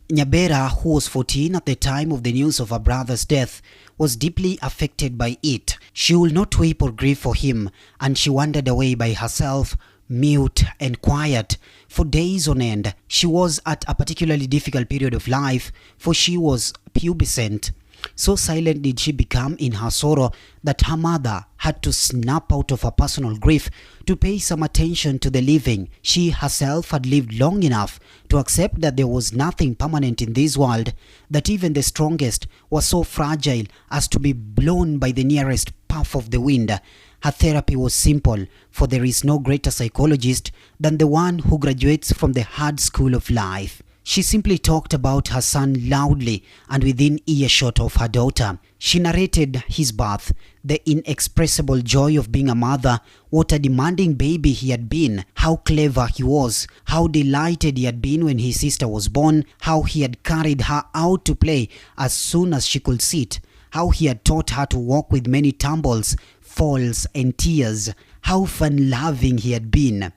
Nyabera, who was 14 at the time of the news of her brother's death, was deeply affected by it. She would not weep or grieve for him, and she wandered away by herself, mute and quiet, for days on end. She was at a particularly difficult period of life, for she was pubescent. So silent did she become in her sorrow that her mother had to snap out of her personal grief to pay some attention to the living. She herself had lived long enough to accept that there was nothing permanent in this world, that even the strongest was so fragile as to be blown by the nearest puff of the wind. Her therapy was simple, for there is no greater psychologist than the one who graduates from the hard school of life. She simply talked about her son loudly and within earshot of her daughter. She narrated his birth, the inexpressible joy of being a mother, what a demanding baby he had been, how clever he was, how delighted he had been when his sister was born, how he had carried her out to play as soon as she could sit, how he had taught her to walk with many tumbles, falls and tears, how fun-loving he had been.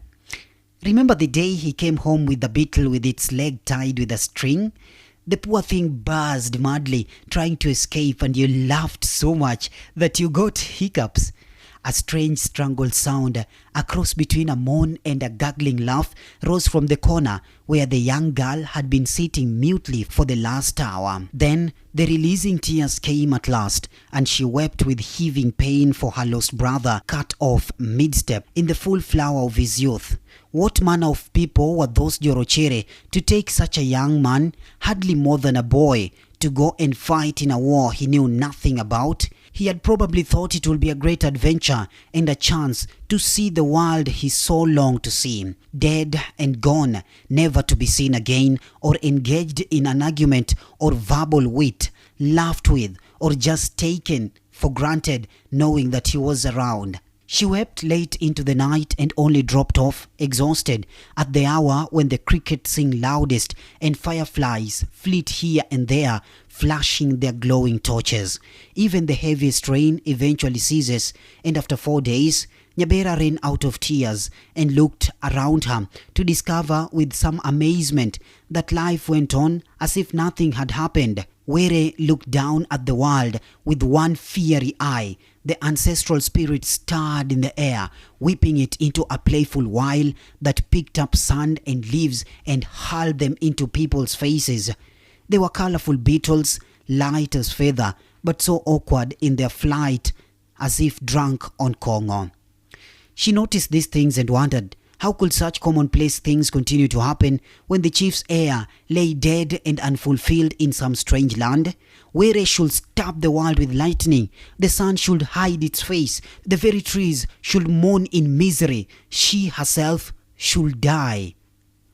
Remember the day he came home with the beetle with its leg tied with a string? The poor thing buzzed madly, trying to escape, and you laughed so much that you got hiccups. A strange strangled sound, a cross between a moan and a gurgling laugh, rose from the corner where the young girl had been sitting mutely for the last hour. Then the releasing tears came at last, and she wept with heaving pain for her lost brother, cut off mid-step in the full flower of his youth. What manner of people were those Jorochere to take such a young man, hardly more than a boy, to go and fight in a war he knew nothing about? He had probably thought it would be a great adventure and a chance to see the world he so longed to see. Dead and gone, never to be seen again, or engaged in an argument or verbal wit, laughed with, or just taken for granted knowing that he was around. She wept late into the night and only dropped off, exhausted, at the hour when the crickets sing loudest and fireflies flit here and there, flashing their glowing torches. Even the heaviest rain eventually ceases, and after 4 days, Nyabera ran out of tears and looked around her to discover with some amazement that life went on as if nothing had happened. Were looked down at the world with one fiery eye. The ancestral spirit stirred in the air, whipping it into a playful while that picked up sand and leaves and hurled them into people's faces. They were colorful beetles, light as feather, but so awkward in their flight as if drunk on Congo. She noticed these things and wondered, how could such commonplace things continue to happen when the chief's heir lay dead and unfulfilled in some strange land? Where should stab the world with lightning, the sun should hide its face, the very trees should moan in misery, she herself should die.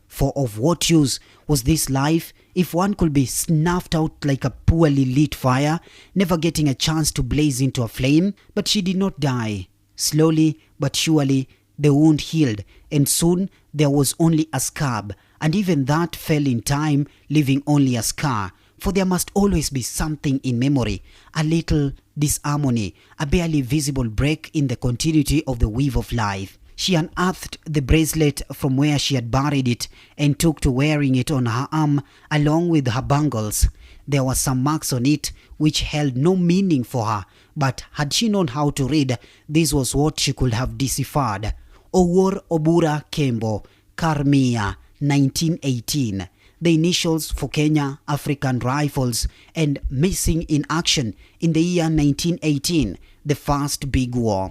For of what use was this life if one could be snuffed out like a poorly lit fire, never getting a chance to blaze into a flame? But she did not die. Slowly but surely, the wound healed, and soon there was only a scab, and even that fell in time, leaving only a scar. For there must always be something in memory, a little disharmony, a barely visible break in the continuity of the weave of life. She unearthed the bracelet from where she had buried it and took to wearing it on her arm along with her bangles. There were some marks on it which held no meaning for her, but had she known how to read, this was what she could have deciphered. Owor Obura Kembo, Karmia, 1918. The initials for Kenya African Rifles, and missing in action in the year 1918, the first big war.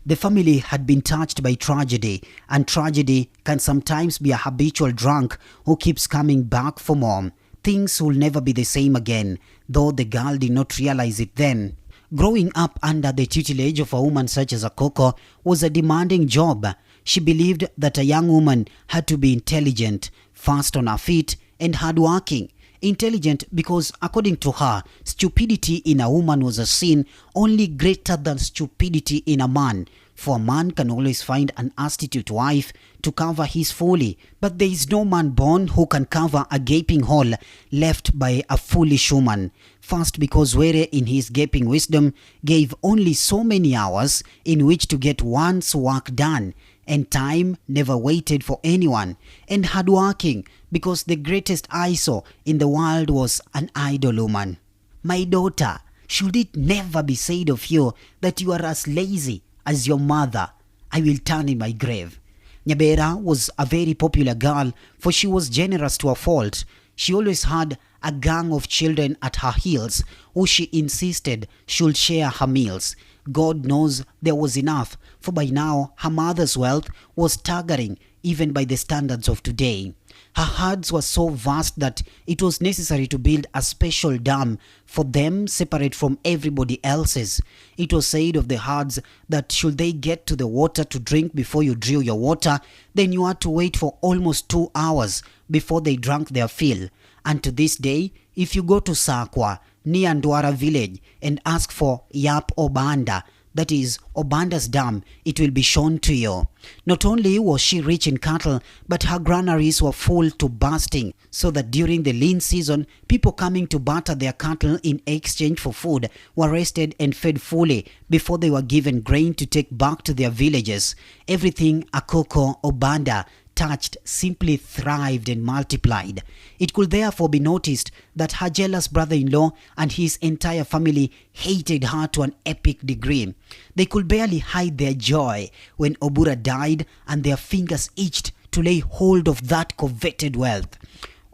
The family had been touched by tragedy, and tragedy can sometimes be a habitual drunk who keeps coming back for more. Things will never be the same again, though the girl did not realize it then. Growing up under the tutelage of a woman such as Akoko was a demanding job. She believed that a young woman had to be intelligent, fast on her feet, and hardworking. Intelligent because, according to her, stupidity in a woman was a sin only greater than stupidity in a man. For a man can always find an astute wife to cover his folly, but there is no man born who can cover a gaping hole left by a foolish woman. First, because Were in his gaping wisdom gave only so many hours in which to get one's work done, and time never waited for anyone, and hardworking because the greatest I saw in the world was an idle woman. My daughter, should it never be said of you that you are as lazy as your mother, I will turn in my grave. Nyabera was a very popular girl, for she was generous to a fault. She always had a gang of children at her heels who she insisted should share her meals. God knows there was enough, for by now her mother's wealth was staggering even by the standards of today. Her herds were so vast that it was necessary to build a special dam for them separate from everybody else's. It was said of the herds that should they get to the water to drink before you drew your water, then you had to wait for almost 2 hours before they drank their fill. And to this day, if you go to Sakwa, near Ndwara village, and ask for Yap Obanda, that is Obanda's dam, it will be shown to you. Not only was she rich in cattle, but her granaries were full to bursting, so that during the lean season, people coming to barter their cattle in exchange for food were rested and fed fully before they were given grain to take back to their villages. Everything Akoko Obanda touched simply thrived and multiplied. It could therefore be noticed that her jealous brother-in-law and his entire family hated her to an epic degree. They could barely hide their joy when Obura died, and their fingers itched to lay hold of that coveted wealth.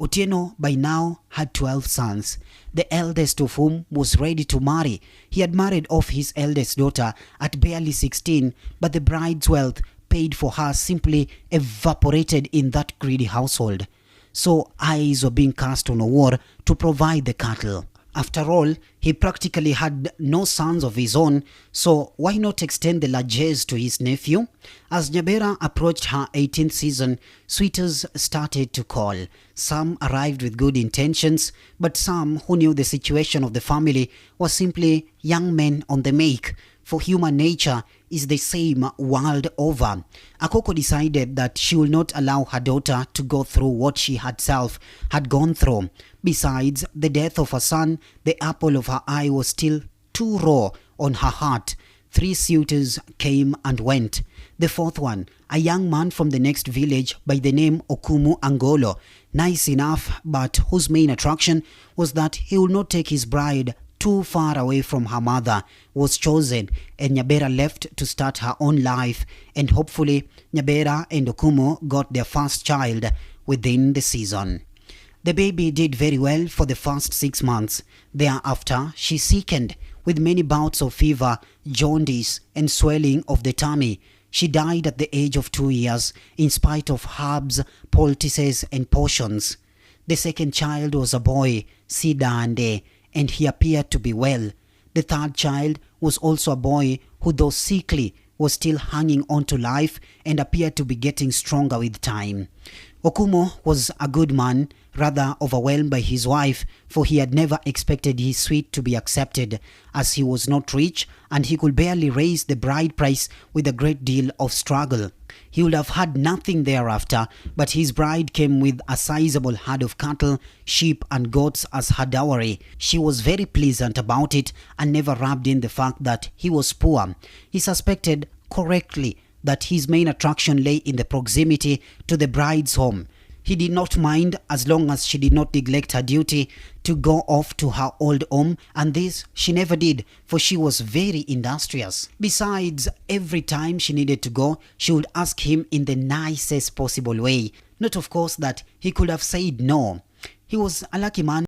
Otieno by now had 12 sons, the eldest of whom was ready to marry. He had married off his eldest daughter at barely 16, but the bride's wealth paid for her simply evaporated in that greedy household. So eyes were being cast on Owor to provide the cattle. After all, he practically had no sons of his own, so why not extend the largesse to his nephew? As Nyabera approached her 18th season, suitors started to call. Some arrived with good intentions, but some who knew the situation of the family were simply young men on the make, for human nature is the same world over. Akoko decided that she will not allow her daughter to go through what she herself had gone through. Besides the death of her son, the apple of her eye was still too raw on her heart. 3 suitors came and went. The 4th one, a young man from the next village by the name Okumu Angolo, nice enough, but whose main attraction was that he would not take his bride too far away from her mother, was chosen, and Nyabera left to start her own life, and hopefully Nyabera and Okumu got their first child within the season. The baby did very well for the first 6 months. Thereafter, she sickened with many bouts of fever, jaundice, and swelling of the tummy. She died at the age of 2 years in spite of herbs, poultices, and potions. The second child was a boy, Sidande, and he appeared to be well. The third child was also a boy who, though sickly, was still hanging on to life and appeared to be getting stronger with time. Okumo was a good man, rather overwhelmed by his wife, for he had never expected his suite to be accepted, as he was not rich and he could barely raise the bride price with a great deal of struggle. He would have had nothing thereafter, but his bride came with a sizable herd of cattle, sheep and goats as her dowry. She was very pleasant about it and never rubbed in the fact that he was poor. He suspected correctly that his main attraction lay in the proximity to the bride's home. He did not mind as long as she did not neglect her duty to go off to her old home, and this she never did, for she was very industrious. Besides, every time she needed to go, she would ask him in the nicest possible way. Not of course that he could have said no. He was a lucky man